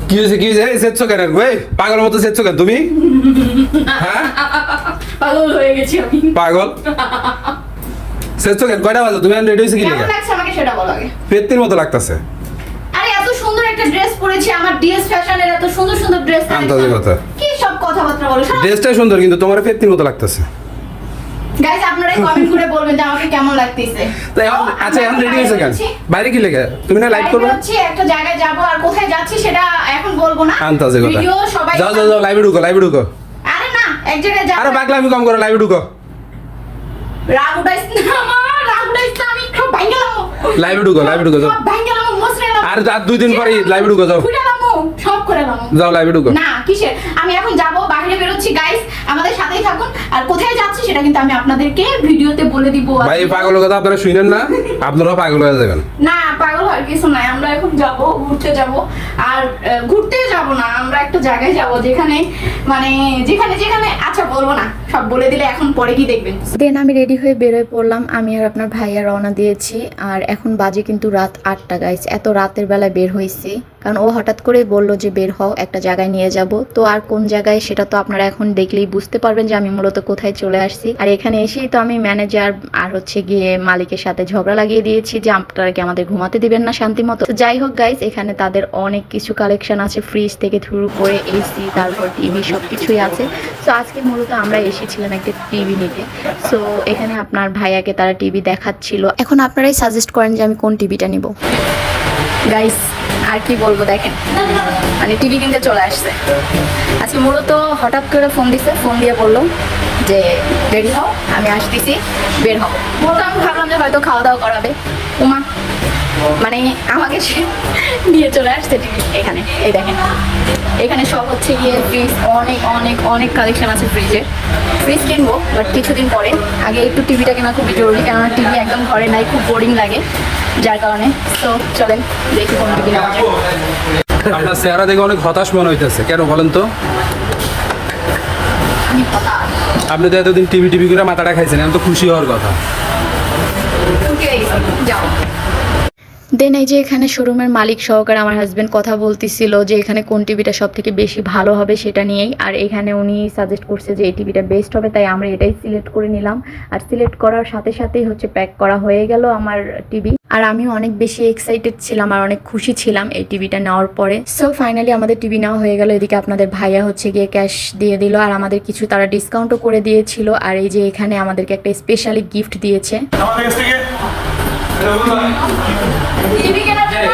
কি হয়েছে সেচ্ছো কেন ভাই পাগল মতো সেচ্ছো কেন তুমি হ্যাঁ পাগল হয়ে গেছি আমি পাগল সেচ্ছো কেন কয়টা বাজে তুমি রেডি হইছো কি কেমন লাগা লাগছে আমাকে সেটা বলো আগে পেত্তির মতো লাগতাছে আরে এত সুন্দর একটা ড্রেস পরেছি আমার ডিএস ফ্যাশনের এত সুন্দর সুন্দর ড্রেস আন্দাজে কথা কি সব কথাবার্তা বলো ড্রেসটা সুন্দর কিন্তু তোমার পেত্তির মতো লাগতাছে গাইস আপনারা কমেন্ট করে বলবেন যে আমাকে কেমন লাগতেছে তাই আচ্ছা এখন রেডি হইছো কেন বাইরে কি লাগা তুমি না লাইভ করবে হচ্ছে একটা জায়গায় যাব আর কোথায় যাচ্ছি সেটা এখন বলবো না আন্দাজে কথা ভিডিও সবাই যাও লাইভে ঢুকো আরে না এক জায়গায় যাব আরে পাগলামি কম করো লাইভে ঢুকো রাগ উঠাইছ না আমার রাগ উঠাইছ না আমি খুব ভাঙ্গালাম লাইভে ঢুকো যাও ভাঙ্গালাম মোসরেলাম আর 2 দিন পরে লাইভে ঢুকো যাও সব করে নাও যাও লাইভে ঢুকো না কিসের আমি এখন যাব বাইরে বের হচ্ছি গাইস আমাদের সাথেই থাকুন আর কোথায় যাচ্ছি সেটা কিন্তু আমি আপনাদেরকে ভিডিওতে বলে দিব ভাই পাগল কথা আপনারা শুনেন না আপনারা পাগল হয়ে যাবেন না পাগল হওয়ার কিছু নাই আমরা এখন যাব ঘুরতে যাব আর ঘুরতে যাব না আমরা একটা জায়গায় যাব যেখানে মানে যেখানে আচ্ছা বলবো না সব বলে দিলে এখন পরে কি দেখবেন দেন আমি রেডি হয়ে বেরোয় পড়লাম আমি আর আপনার ভাইয়া রওনা দিয়েছি আর এখন বাজে কিন্তু রাত 8টা গাইস এত রাতের বেলায় বের হয়েছি কারণ ও হঠাৎ করে বললো যে বের হও একটা জায়গায় নিয়ে যাব তো আর কোন জায়গায় সেটা তো আপনারা এখন দেখলেই বুঝতে পারবেন যে আমি মূলত কোথায় চলে আসছি আর এখানে এসেই তো আমি ম্যানেজার আর হচ্ছে গিয়ে মালিকের সাথে ঝগড়া লাগিয়ে দিয়েছি যে আপনারা কি আমাদের ঘুমাতে দিবেন না শান্তি মতো তো যাই হোক গাইস এখানে তাদের অনেক কিছু কালেকশন আছে ফ্রিজ থেকে শুরু করে এসি তারপর টিভি সব কিছুই আছে তো আজকে মূলত আমরা এসেছিলাম একটা টিভি নিতে সো এখানে আপনার ভাইয়াকে তারা টিভি দেখাচ্ছিল এখন আপনারাই সাজেস্ট করেন যে আমি কোন টিভিটা নিব গাইস আর কি বলবো দেখেন মানে টিভি কিনতে চলে আসছে আজকে মূলত হঠাৎ করে ফোন দিয়ে বললো যে রেডি হও আমি আসতেছি বের হও বলতো আমি ভাবলাম যে হয়তো খাওয়া দাওয়া করাবে উমা মানে আমাকে সে নিয়ে চলে আসছে এখানে এই দেখেন এখানে সব হচ্ছে গিয়ে ফ্রিজ অনেক অনেক অনেক কালেকশন আছে ফ্রিজ কিনবো বাট কিছুদিন পরে আগে একটু টিভিটা কেনা খুবই জরুরি কেননা টিভি একদম ঘরে নাই খুব বোরিং লাগে যার কারণে তো চলেন দেখি কোন টিভি নেওয়া যায় আপনার চেহারা দেখে অনেক হতাশ মনে হইতেছে কেন বলেন তো আমি কথা আপনি তো এতদিন টিভি করে মাথাটা খাইছেন এখন তো খুশি হওয়ার কথা যাও দেন এই যে এখানে শোরুমের মালিক সহকারে আমার হাজবেন্ড কথা বলতেছিল যে এখানে কোন টিভিটা সব থেকে বেশি ভালো হবে সেটা নিয়েই আর এখানে উনি সাজেস্ট করছে যে এই টিভিটা বেস্ট হবে তাই আমরা এটাই সিলেক্ট করে নিলাম আর সিলেক্ট করার সাথে সাথেই হচ্ছে প্যাক করা হয়ে গেল আমার টিভি আর আমি অনেক বেশি এক্সাইটেড ছিলাম আর অনেক খুশি ছিলাম এই টিভিটা নেওয়ার পরে সো ফাইনালি আমাদের টিভি নেওয়া হয়ে গেল এদিকে আপনাদের ভাইয়া হচ্ছে গিয়ে ক্যাশ দিয়ে দিল আর আমাদের কিছু তারা ডিসকাউন্টও করে দিয়েছিল আর এই যে এখানে আমাদেরকে একটা স্পেশালি গিফট দিয়েছে টিভি কেনার জন্য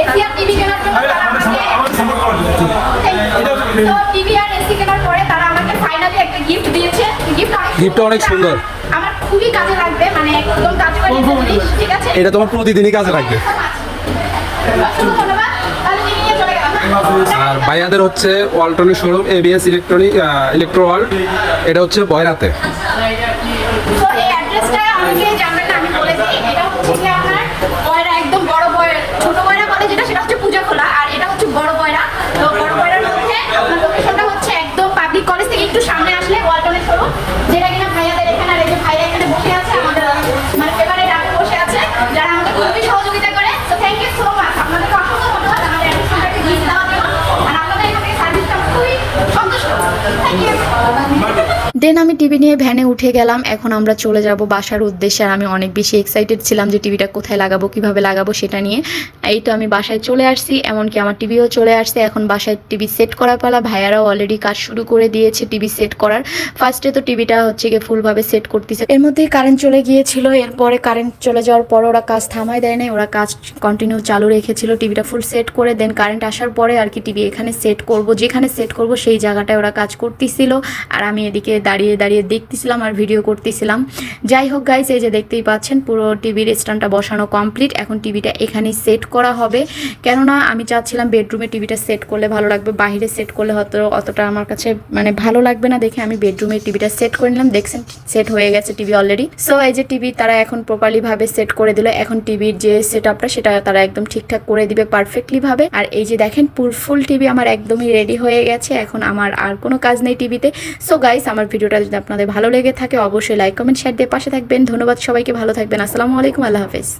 এসি আর টিভি কেনার জন্য তারা আমাকে তো টিভি আর এসি কেনার পরে তারা আমাকে ফাইনালি একটা গিফট দিয়েছে গিফটটা অনেক সুন্দর আমার খুবই কাজে লাগবে মানে একদম কাজে জিনিস ঠিক আছে এটা তোমার প্রতিদিনই কাজে লাগবে ধন্যবাদ তাহলে নিয়ে চলে গেলাম আর ভাইয়াদের হচ্ছে ওয়ালটনের শোরুম এবিএস ইলেকট্রো ওয়ার্ল্ড এটা হচ্ছে বয়রাতে তো এই অ্যাড্রেসটা আমাকে জানবেন না আমি বলে দিই এটা হচ্ছে কি আপনার বয়রা একদম বড় বয়রা ছোট বয়রা বলে যেটা সেটা হচ্ছে পূজা খোলা আর এটা হচ্ছে বড় বয়রা তো বড় বয়রার মধ্যে আপনার লোকেশনটা হচ্ছে একদম পাবলিক কলেজ থেকে একটু সামনে আসলে ওয়ালটনের শোরুম যেটা কিনা ভাইয়াদের এখানে আর এই যে ভাইয়া এখানে বসে আছে আমাদের মানে ফেভারিট আপু বসে আছে যারা আমাকে খুবই সহযোগিতা করে তো থ্যাংক ইউ সো মাচ আপনাদের অসংখ্য ধন্যবাদ আমাদের অ্যাডমিশনটাকে গিফট দেওয়ার জন্য আর আপনাদের এখান থেকে সার্ভিসটা খুবই সন্তুষ্ট থ্যাংক ইউ দেন আমি টিভি নিয়ে ভ্যানে উঠে গেলাম এখন আমরা চলে যাব বাসার উদ্দেশ্যে আর আমি অনেক বেশি এক্সাইটেড ছিলাম যে টিভিটা কোথায় লাগাবো কিভাবে লাগাবো সেটা নিয়ে এই তো আমি বাসায় চলে আসছি এমনকি আমার টিভিও চলে আসছে এখন বাসায় টিভি সেট করার পালা ভাইয়ারাও অলরেডি কাজ শুরু করে দিয়েছে টিভি সেট করার ফার্স্টে তো টিভিটা হচ্ছে গিয়ে ফুলভাবে সেট করতেছে এর মধ্যেই কারেন্ট চলে গিয়েছিল এরপরে কারেন্ট চলে যাওয়ার পর ওরা কাজ থামায় দেয় নাই ওরা কাজ কন্টিনিউ চালু রেখেছিল টিভিটা ফুল সেট করে দেন কারেন্ট আসার পরে আর কি টিভি এখানে সেট করব যেখানে সেট করব সেই জায়গাটায় ওরা কাজ করতেছিল আর আমি এদিকে দাঁড়িয়ে দেখতেছিলাম আর ভিডিও করতেছিলাম যাই হোক গাইস এই যে দেখতেই পাচ্ছেন পুরো টিভির স্ট্যান্ডটা বসানো কমপ্লিট এখন টিভিটা এখানে সেট করা হবে কেননা আমি চাচ্ছিলাম বেডরুমে টিভিটা সেট করলে ভালো লাগবে বাইরে সেট করলে হয়তো অতটা আমার কাছে মানে ভালো লাগবে না দেখে আমি বেডরুমে টিভিটা সেট করে নিলাম দেখছেন সেট হয়ে গেছে টিভি অলরেডি সো এই যে টিভি তারা এখন প্রপারলি ভাবে সেট করে দিল এখন টিভির যে সেটআপটা সেটা তারা একদম ঠিকঠাক করে দিবে পারফেক্টলি ভাবে আর এই যে দেখেন ফুল টিভি আমার একদমই রেডি হয়ে গেছে এখন আমার আর কোনো কাজ নেই টিভিতে সো গাইস আমার ভিডিওটা যদি আপনাদের ভালো লেগে থাকে অবশ্যই লাইক কমেন্ট শেয়ার দিয়ে পাশে থাকবেন ধন্যবাদ সবাইকে ভালো থাকবেন আসসালামু আলাইকুম আল্লাহ হাফেজ।